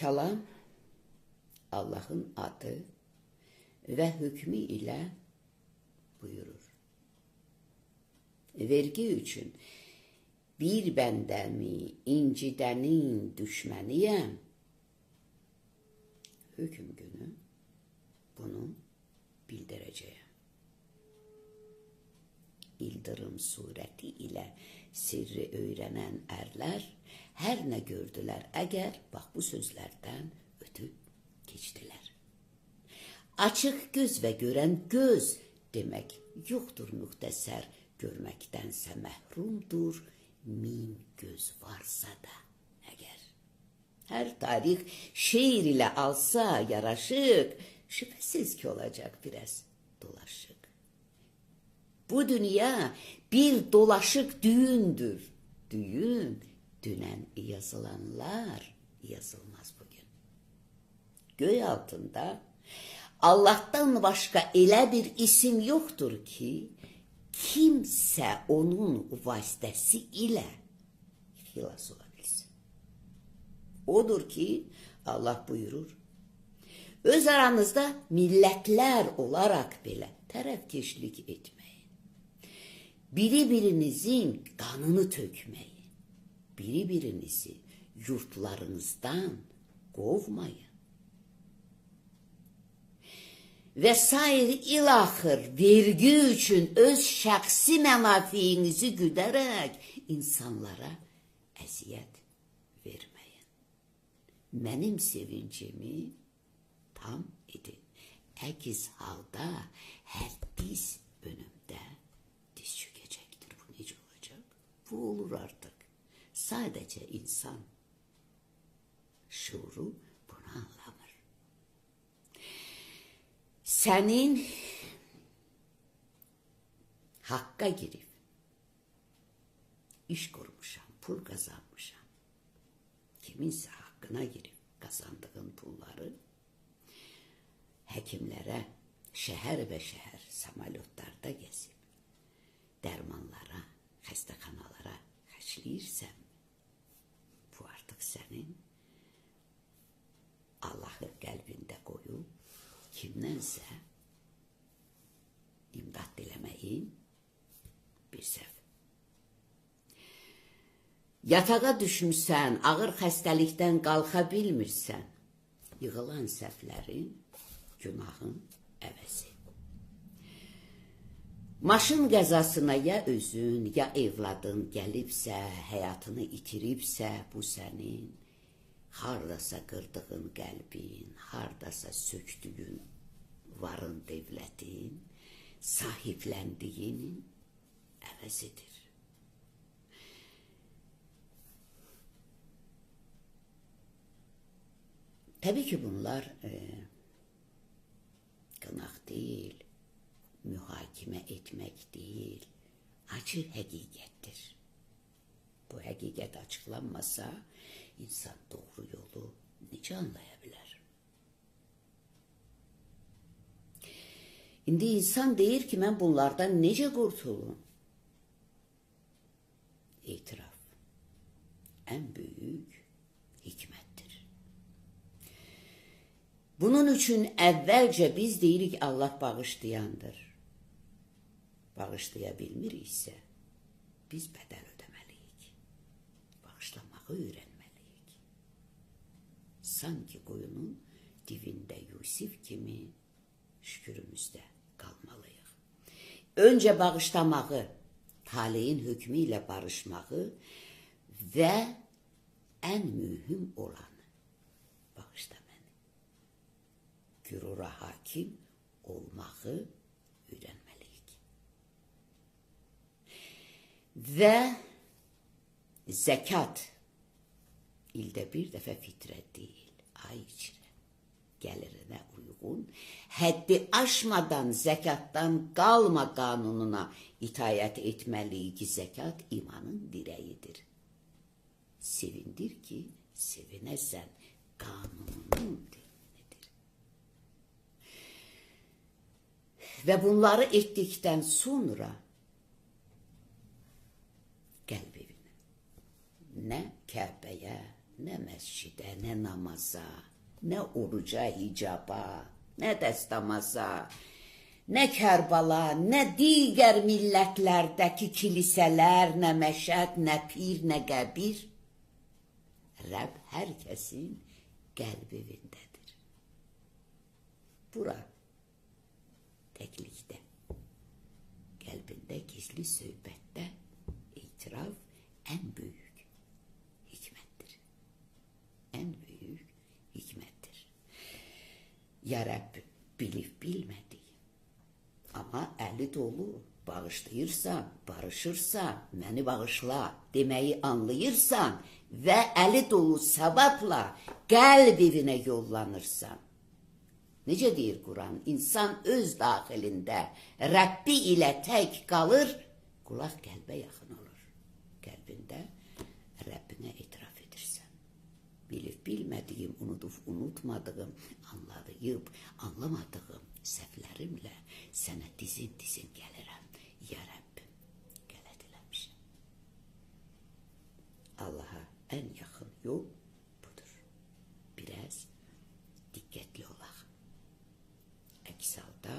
Kəlam Allahın adı və hükmü ilə buyurur. Vergi üçün bir bəndəmi incidənin düşməniyəm, hüküm günü bunu bildirəcəyəm. İldırım surəti ilə sirri öyrənən ərlər hər nə gördülər əgər, bax bu sözlərdən ötüb keçdilər. Açıq göz və görən göz demək yoxdur müxtəsər, görməkdənsə məhrumdur min göz varsa da əgər. Hər tarix şeir ilə alsa yaraşıq, şübhəsiz ki olacaq biraz dolaşıq. Bu dünya bir dolaşık düğündür. Düğün, dünen yazılanlar yazılmaz bugün. Göy altında Allah'tan başka elə bir isim yoktur ki, kimse onun vasitesi ile xilas ola bilsin. Odur ki, Allah buyurur, öz aranızda milletler olarak belə tərəfkeşlik etməyin. Biri-birinizin kanını tökmeyin. Biri-birinizi yurtlarınızdan qovmayın. Və sair ilaxır vergi üçün öz şəxsi mənafiyinizi güdərək insanlara əziyyət verməyin. Mənim sevincimi tam edin. Əks halda hər diz önümdə diz çökecektir. Bu nece olacak? Bu olur artık. Sadece insan şuuru bunu anlamır. Senin hakka girip iş kurmuşam, pul kazanmışam. Kiminse hakkına girip kazandığın pulları hekimlere şehir ve şehir samolyotlarda gezip dərmanlara, xəstəxanalara xərcləyirsən, bu artıq sənin Allahı qəlbində qoyub, kimdənsə imdad diləməyin bir səhv. Yatağa düşmüsən, ağır xəstəlikdən qalxa bilmirsən, yığılan səhvlərin, günahın əvəzi. Maşın qəzasına ya özün, ya evladın gəlibsə, həyatını itiribsə, bu sənin hardasa qırdığın qəlbin, hardasa söktüyün varın devlətin, sahibləndiyinin əvəzidir. Təbii ki bunlar qınaq deyil, mühakime etmek değil, acı həqiqətdir. Bu həqiqət açıqlanmasa, insan doğru yolu necə anlaya bilər? İndi insan deyir ki, mən bunlardan necə qurtulum? İtiraf ən böyük hikmətdir. Bunun üçün əvvəlcə biz deyirik Allah bağışlayandır. Bağışlaya bilmiriksə, biz bədəl ödəməliyik. Bağışlamağı öyrənməliyik. Sanki qoyunun dibində Yusif kimi şükürümüzdə qalmalıyıq. Öncə bağışlamağı, taleyin hökmü ilə barışmağı və ən mühüm olanı bağışlamanı, gürura hakim olmağı öyrənməliyik. Və zəkat ildə bir dəfə fitrə deyil, ay içrə gəlirinə uyğun, həddi aşmadan zəkatdan qalma qanununa itayət etməliyik ki, zəkat imanın dirəyidir. Sevindir ki, sevinəsən, qanununun dirəyidir. Və bunları etdikdən sonra qəlb evinə, nə Kəbəyə, Nə məscidə, nə namaza, nə oruca, hicaba, nə dəstəmaza, nə Kərbala, nə digər millətlərdəki kilisələr, nə məşəd, nə pir, nə qəbir. Rəbb hər kəsin qəlb evindədir. Bura, təklikdə, qəlbində gizli söhbətdə etiraf ən böyük hikmətdir. Ən böyük hikmətdir. Ya Rəbb, bilib bilmədik, amma əli dolu bağışlayırsan, barışırsan, məni bağışla deməyi anlayırsan və əli dolu savabla qəlb evinə yollanırsan. Necə deyir Quran? İnsan öz daxilində Rəbbi ilə tək qalır, qulaq qəlbə yaxın olur. Qəlbində Rəbbinə etiraf edirsən. Bilib bilmədiyim, unudub unutmadığım, anlayıb anlamadığım səhvlərimlə sənə dizin gəlirəm. Ya Rəbbim, qələt eləmişəm. Allaha ən yaxın yol budur. Biraz diqqətli olaq. Əks halda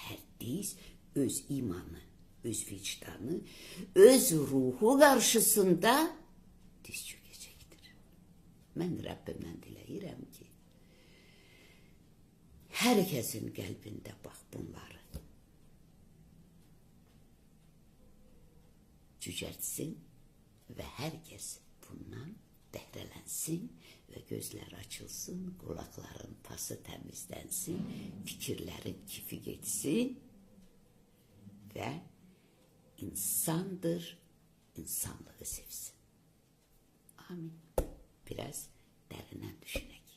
hər diz öz imanı, öz vicdanı, öz ruhu qarşısında diz çökəcəkdir. Mən Rəbbimdən diləyirəm ki, hər kəsin qəlbində bax bunları cücərtsin və hər kəs bundan bəhrələnsin və gözlər açılsın, qulaqların pası təmizlənsin, fikirlərin kifi getsin və insandır, insanlığı sevsin. Amin. Biraz dərindən düşünək.